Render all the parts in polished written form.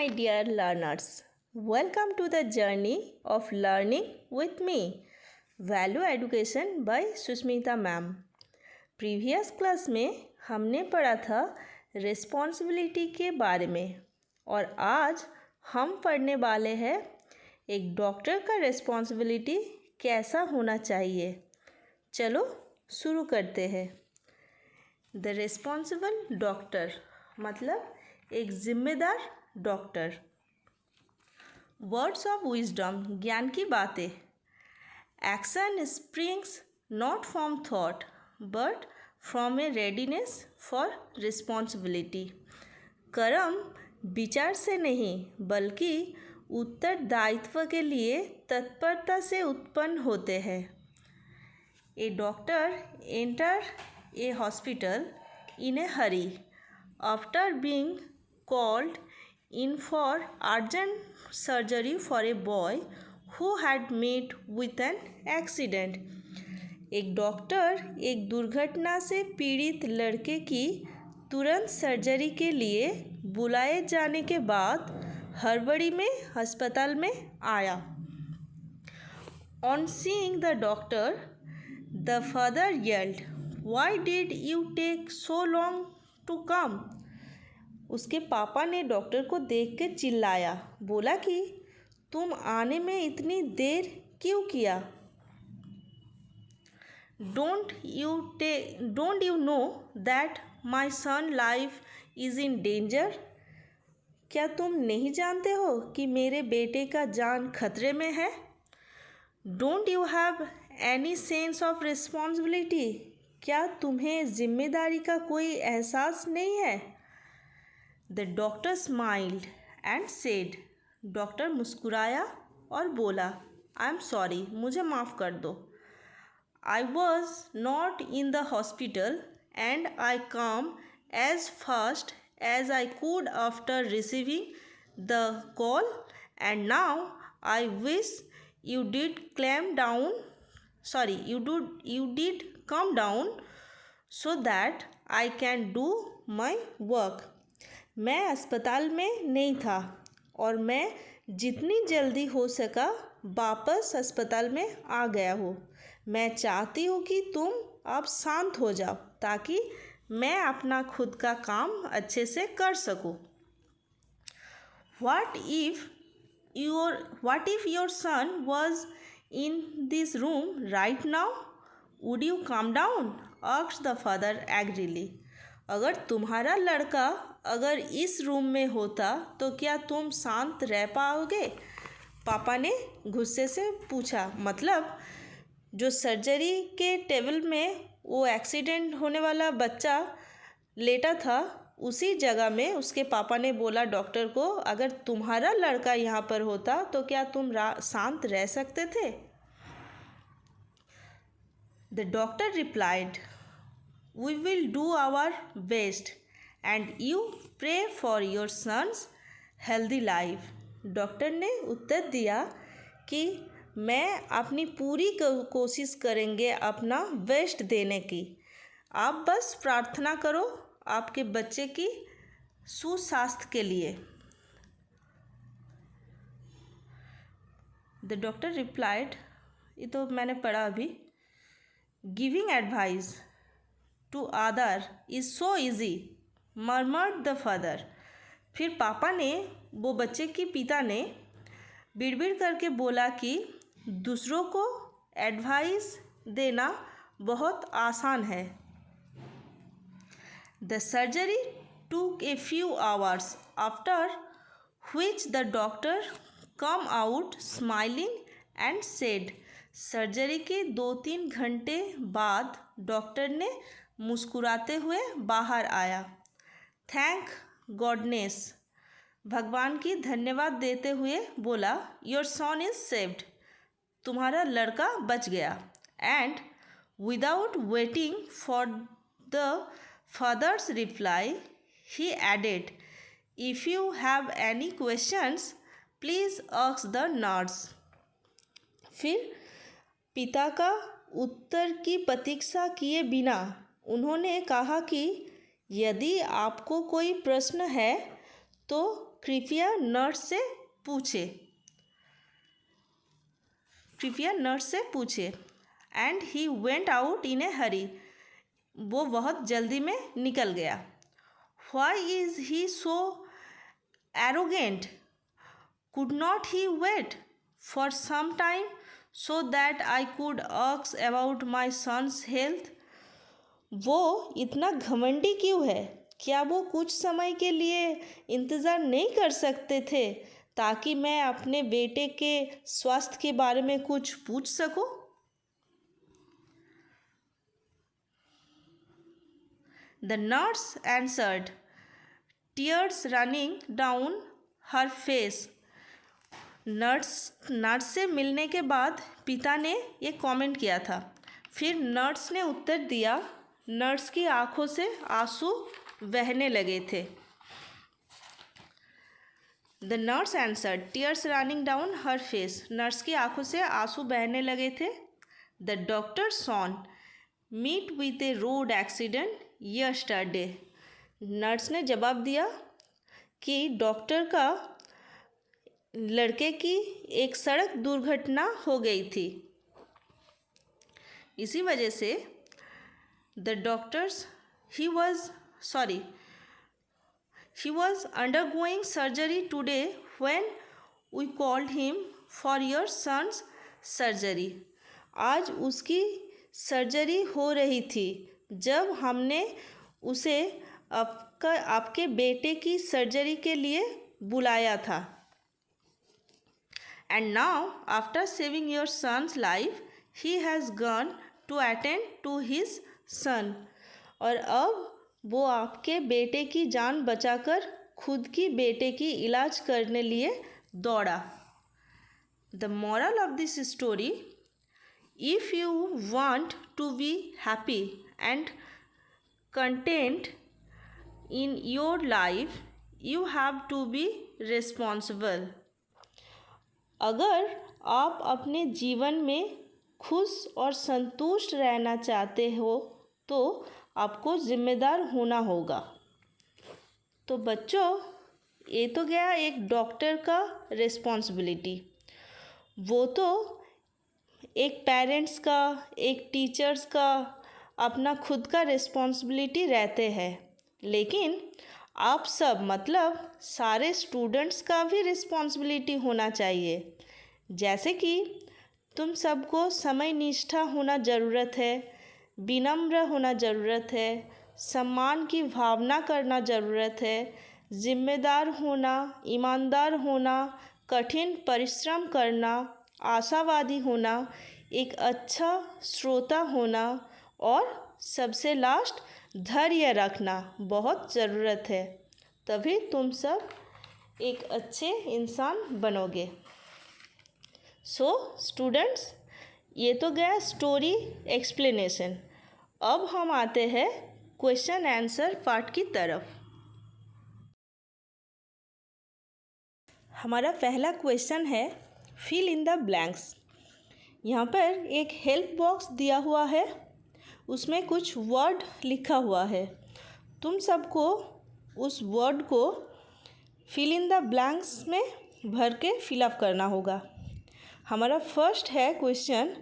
my dear learners. Welcome to the journey of learning with me. Value Education by Sushmita ma'am. Previous class में हमने पढ़ा था responsibility के बारे में और आज हम पढ़ने वाले हैं एक डॉक्टर का रिस्पॉन्सिबिलिटी कैसा होना चाहिए. चलो शुरू करते हैं. द रिस्पॉन्सिबल डॉक्टर मतलब एक जिम्मेदार डॉक्टर. वर्ड्स ऑफ विजडम ज्ञान की बातें. Action springs not from thought but from A readiness for responsibility. कर्म विचार से नहीं बल्कि उत्तरदायित्व के लिए तत्परता से उत्पन्न होते हैं. A doctor enter a hospital in a hurry after being called in for urgent surgery for a boy who had met with an accident. एक डॉक्टर एक दुर्घटना से पीड़ित लड़के की तुरंत सर्जरी के लिए बुलाए जाने के बाद हड़बड़ी में अस्पताल में आया. On seeing the doctor, the father yelled, "Why did you take so long to come?" उसके पापा ने डॉक्टर को देख के चिल्लाया. बोला कि तुम आने में इतनी देर क्यों किया. Don't you know that my son's life is in danger? क्या तुम नहीं जानते हो कि मेरे बेटे का जान खतरे में है. Don't you have any sense of responsibility? क्या तुम्हें जिम्मेदारी का कोई एहसास नहीं है. The doctor smiled and said. Doctor मुस्कुराया और बोला, आई एम सॉरी, मुझे माफ़ कर दो. I was not in the hospital and I come as fast as I could after receiving the call and now I wish you did come down so that I can do my work. मैं अस्पताल में नहीं था और मैं जितनी जल्दी हो सका वापस अस्पताल में आ गया हूँ. मैं चाहती हूँ कि तुम अब शांत हो जाओ ताकि मैं अपना खुद का काम अच्छे से कर सकूँ. What if your son was in this room right now? Would you calm down? asked the father angrily. अगर तुम्हारा लड़का अगर इस रूम में होता तो क्या तुम शांत रह पाओगे. पापा ने गुस्से से पूछा. मतलब जो सर्जरी के टेबल में वो एक्सीडेंट होने वाला बच्चा लेटा था उसी जगह में उसके पापा ने बोला डॉक्टर को, अगर तुम्हारा लड़का यहाँ पर होता तो क्या तुम शांत रह सकते थे. The doctor replied, we will do our best and you pray for your son's healthy life. Doctor ने उत्तर दिया कि मैं अपनी पूरी कोशिश करेंगे अपना बेस्ट देने की. आप बस प्रार्थना करो आपके बच्चे की सुस्वास्थ्य के लिए. द डॉक्टर रिप्लाइड, ये तो मैंने पढ़ा अभी. Giving advice to other is so easy murmured the father. फिर पापा ने वो बच्चे की पिता ने बिड़बिड़ करके बोला कि दूसरों को एडवाइस देना बहुत आसान है. The surgery took a few hours, after which the doctor came out smiling and said. Surgery के 2-3 घंटे बाद डॉक्टर ने मुस्कुराते हुए बाहर आया. थैंक गॉडनेस, भगवान की धन्यवाद देते हुए बोला, योर सन इज सेव्ड, तुम्हारा लड़का बच गया. And without waiting for the father's reply, he added, if you have any questions, please ask the nurse. फिर पिता का उत्तर की प्रतीक्षा किए बिना उन्होंने कहा कि यदि आपको कोई प्रश्न है तो कृपया नर्स से पूछे and he went out in a hurry. वो बहुत जल्दी में निकल गया। Why is he so arrogant? Could not he wait for some time so that I could ask about my son's health? वो इतना घमंडी क्यों है? क्या वो कुछ समय के लिए इंतज़ार नहीं कर सकते थे ताकि मैं अपने बेटे के स्वास्थ्य के बारे में कुछ पूछ सकूं? The nurse answered, tears running down her face. Nurse से मिलने के बाद पिता ने ये कमेंट किया था। फिर नर्स ने उत्तर दिया। नर्स की आंखों से आंसू बहने लगे थे। The nurse answered, tears running down her face. Nurse की आंखों से आंसू बहने लगे थे। The doctor's son meet with a road accident yesterday. Nurse ने जवाब दिया कि डॉक्टर का लड़के की एक सड़क दुर्घटना हो गई थी। इसी वजह से the doctor's he was undergoing surgery today when we called him for your son's surgery. आज उसकी सर्जरी हो रही थी जब हमने उसे आपके बेटे की सर्जरी के लिए बुलाया था। And now, after saving your son's life, he has gone to attend to his son. और अब वो आपके बेटे की जान बचाकर खुद की बेटे की इलाज करने लिए दौड़ा। The moral of this story: if you want to be happy and content in your life, you have to be responsible. अगर आप अपने जीवन में खुश और संतुष्ट रहना चाहते हो तो आपको जिम्मेदार होना होगा। तो बच्चों, ये तो गया एक डॉक्टर का रिस्पॉन्सिबिलिटी। वो तो एक पेरेंट्स का, एक टीचर्स का अपना खुद का रिस्पॉन्सिबिलिटी रहते हैं। लेकिन आप सब मतलब सारे स्टूडेंट्स का भी रिस्पॉन्सिबिलिटी होना चाहिए। जैसे कि तुम सबको समय निष्ठा होना ज़रूरत है, विनम्र होना ज़रूरत है, सम्मान की भावना करना ज़रूरत है, जिम्मेदार होना, ईमानदार होना, कठिन परिश्रम करना, आशावादी होना, एक अच्छा श्रोता होना और सबसे लास्ट धैर्य रखना बहुत ज़रूरत है। तभी तुम सब एक अच्छे इंसान बनोगे। सो स्टूडेंट्स, ये तो गया स्टोरी एक्सप्लेनेशन। अब हम आते हैं क्वेश्चन आंसर पार्ट की तरफ। हमारा पहला क्वेश्चन है फिल इन द ब्लैंक्स। यहाँ पर एक हेल्प बॉक्स दिया हुआ है, उसमें कुछ वर्ड लिखा हुआ है। तुम सबको उस वर्ड को फिल इन द ब्लैंक्स में भर के फिलअप करना होगा। हमारा फर्स्ट है question,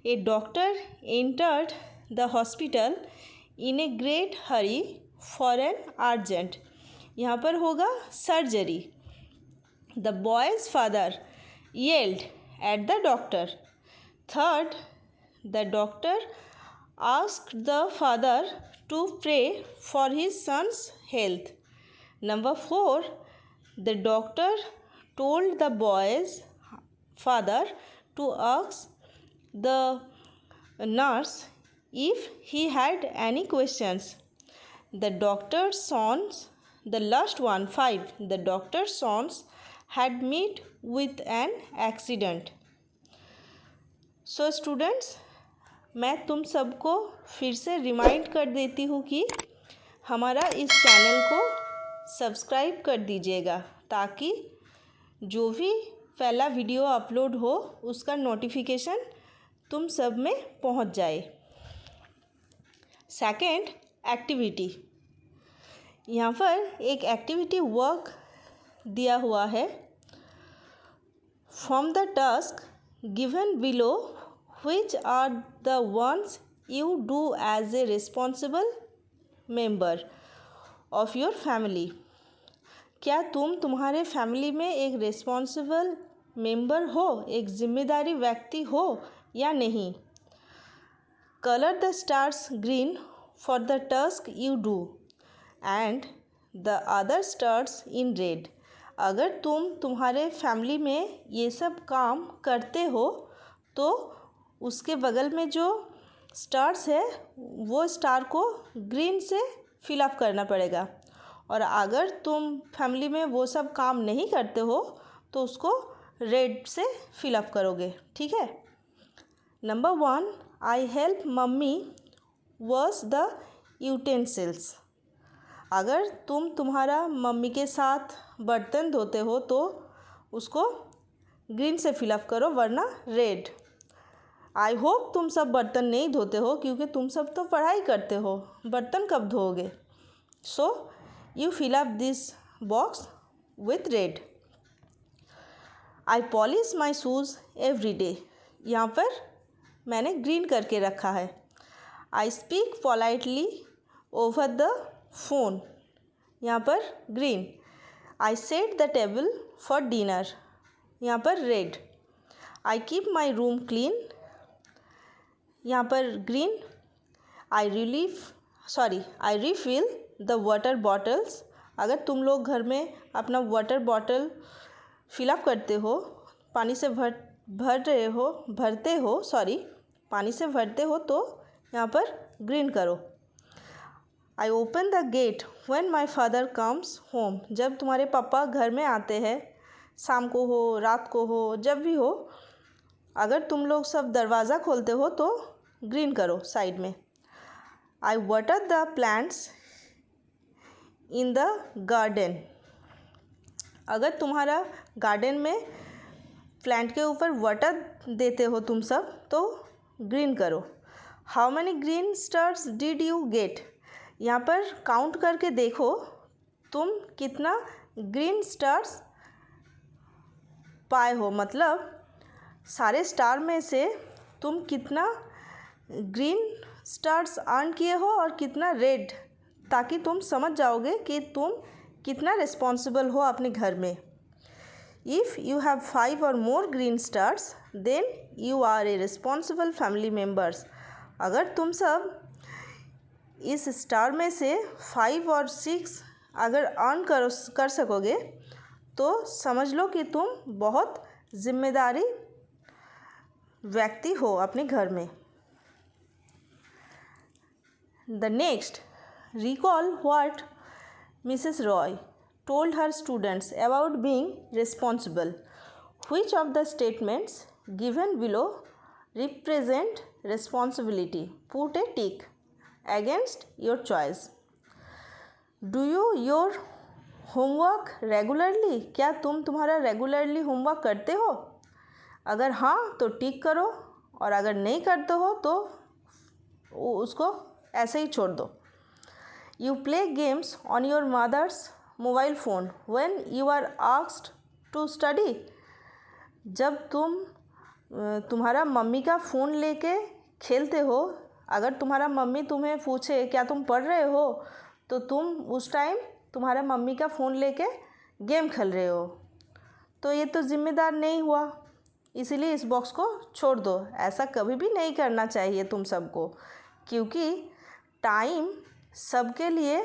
a doctor entered the hospital in a great hurry for an urgent. यहाँ पर होगा surgery. The boy's father yelled at the doctor. Third, the doctor asked the father to pray for his son's health. Number 4, the doctor told the boy's father to ask the nurse if he had any questions. The doctor's sons, the last one, 5, the doctor's sons had met with an accident. So students, मैं तुम सबको फिर से remind कर देती हूँ कि हमारा इस चैनल को सब्सक्राइब कर दीजिएगा ताकि जो भी पहला वीडियो अपलोड हो उसका नोटिफिकेशन तुम सब में पहुँच जाए। Second, activity. यहाँ पर एक एक्टिविटी वर्क दिया हुआ है। From the task given below which are the ones you do as a responsible member of your family? क्या तुम तुम्हारे फैमिली में एक रिस्पॉन्सिबल मेंबर हो, एक जिम्मेदारी व्यक्ति हो या नहीं? Colour the stars green for the task you do and the other stars in red. अगर तुम तुम्हारे फैमिली में ये सब काम करते हो तो उसके बगल में जो स्टार्स है वो स्टार को ग्रीन से फिलअप करना पड़ेगा, और अगर तुम फैमिली में वो सब काम नहीं करते हो तो उसको रेड से फिलअप करोगे। ठीक है। Number 1, I help mummy wash the utensils. अगर तुम तुम्हारा मम्मी के साथ बर्तन धोते हो तो उसको ग्रीन से फिलअप करो, वरना रेड। आई होप तुम सब बर्तन नहीं धोते हो क्योंकि तुम सब तो पढ़ाई करते हो, बर्तन कब धोओगे? So you fill up this box with red. I polish my shoes every day. यहाँ पर मैंने ग्रीन करके रखा है। I speak politely over the phone. यहाँ पर green. I set the table for dinner. यहाँ पर red. I keep my room clean. यहाँ पर green. I refill the water bottles. अगर तुम लोग घर में अपना वाटर बॉटल फिलअप करते हो, पानी से भरते हो तो यहाँ पर ग्रीन करो। I open the get when my father comes home. जब तुम्हारे पापा घर में आते हैं, शाम को हो, रात को हो, जब भी हो, अगर तुम लोग सब दरवाज़ा खोलते हो तो ग्रीन करो साइड में। I water the plants in the garden. अगर तुम्हारा गार्डन में प्लांट के ऊपर वाटर देते हो तुम सब तो ग्रीन करो। How many green stars did you get? यहाँ पर काउंट करके देखो तुम कितना ग्रीन स्टार्स पाए हो, मतलब सारे स्टार में से तुम कितना ग्रीन स्टार्स अर्न किए हो और कितना रेड, ताकि तुम समझ जाओगे कि तुम कितना रिस्पॉन्सिबल हो अपने घर में। If you have 5 or more green stars then you are a responsible family members. अगर तुम सब इस स्टार में से 5 और 6 अगर अर्न कर सकोगे तो समझ लो कि तुम बहुत जिम्मेदारी व्यक्ति हो अपने घर में। The next, recall what Mrs Roy told her students about being responsible. Which of the statements given below represent responsibility? Put a tick against your choice. Do you your homework regularly? क्या तुम तुम्हारा रेगुलरली होमवर्क करते हो? अगर हाँ तो टिक करो, और अगर नहीं करते हो तो उसको ऐसे ही छोड़ दो। You play games on your mother's mobile phone when you are asked to study. जब तुम्हारा मम्मी का फ़ोन लेके खेलते हो, अगर तुम्हारा मम्मी तुम्हें पूछे क्या तुम पढ़ रहे हो तो तुम उस टाइम तुम्हारा मम्मी का फ़ोन लेके गेम खेल रहे हो, तो ये तो ज़िम्मेदार नहीं हुआ, इसीलिए इस बॉक्स को छोड़ दो। ऐसा कभी भी नहीं करना चाहिए तुम सबको, क्योंकि टाइम सबके लिए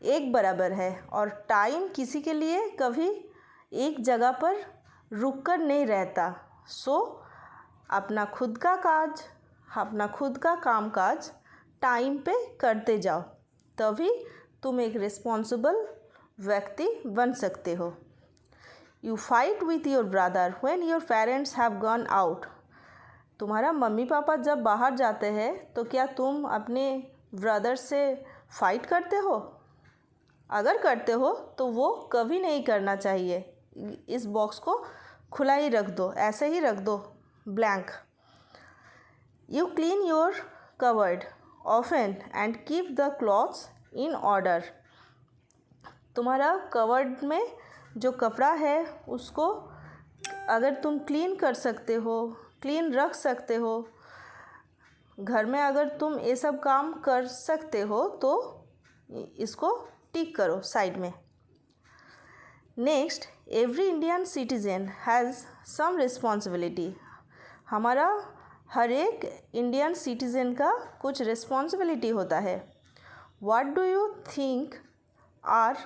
एक बराबर है और टाइम किसी के लिए कभी एक जगह पर रुक कर नहीं रहता। सो अपना खुद का कामकाज टाइम पे करते जाओ, तभी तुम एक रिस्पॉन्सिबल व्यक्ति बन सकते हो। You fight with your brother when your parents have gone out. तुम्हारा मम्मी पापा जब बाहर जाते हैं तो क्या तुम अपने ब्रदर से फाइट करते हो? अगर करते हो तो वो कभी नहीं करना चाहिए। इस बॉक्स को खुला ही रख दो, ऐसे ही रख दो blank. You clean your cupboard often and keep the clothes in order. तुम्हारा कबर्ड में जो कपड़ा है उसको अगर तुम क्लीन कर सकते हो, क्लीन रख सकते हो, घर में अगर तुम ये सब काम कर सकते हो तो इसको टिक करो साइड में। Next, every Indian citizen has some responsibility. हमारा हर एक इंडियन सिटीजन का कुछ रिस्पॉन्सिबिलिटी होता है। What do you think are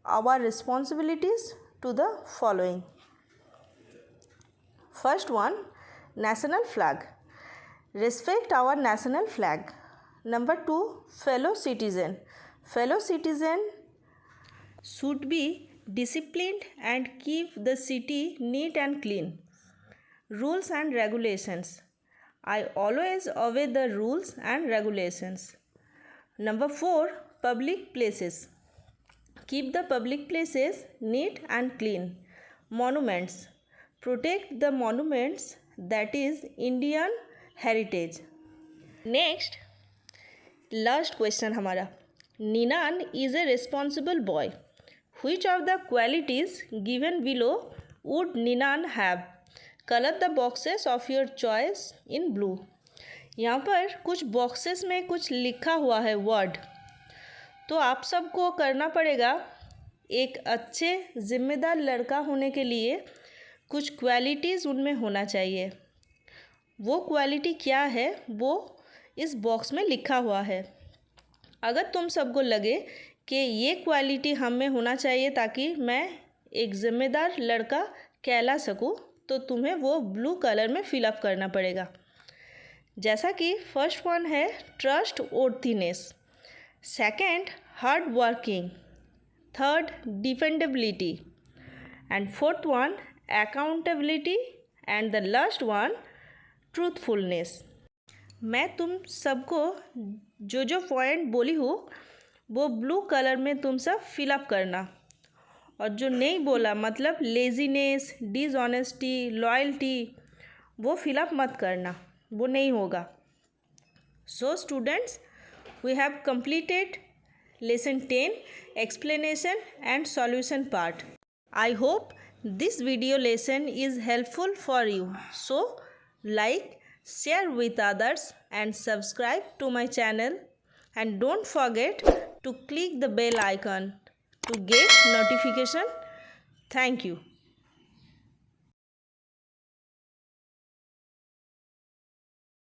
our responsibilities to the following? First one, national flag, respect our national flag. Number 2, fellow citizen should be disciplined and keep the city neat and clean. Rules and regulations, I always obey the rules and regulations. Number 4, public places, keep the public places neat and clean. Monuments, protect the monuments, that is Indian heritage. Next, last question हमारा, Ninan is a responsible boy. Which of the qualities given below would Ninan have? Colour the boxes of your choice in blue. यहाँ पर कुछ boxes में कुछ लिखा हुआ है word, तो आप सबको करना पड़ेगा। एक अच्छे जिम्मेदार लड़का होने के लिए कुछ क्वालिटीज़ उनमें होना चाहिए। वो क्वालिटी क्या है वो इस बॉक्स में लिखा हुआ है। अगर तुम सबको लगे कि ये क्वालिटी हम में होना चाहिए ताकि मैं एक ज़िम्मेदार लड़का कहला सकूं, तो तुम्हें वो ब्लू कलर में फिलअप करना पड़ेगा। जैसा कि फर्स्ट वन है trust worthiness, second hard working, third dependability, and fourth one accountability, and the last one truthfulness. मैं तुम सबको जो जो पॉइंट बोली हूँ वो ब्लू कलर में तुम सब फिलअप करना, और जो नहीं बोला मतलब लेजीनेस, डिसऑनेस्टी, लॉयल्टी, वो फिलअप मत करना, वो नहीं होगा। So students, we have completed lesson 10 explanation and solution part. I hope this video lesson is helpful for you. So like, share with others and subscribe to my channel, and don't forget to click the bell icon to get notification. Thank you.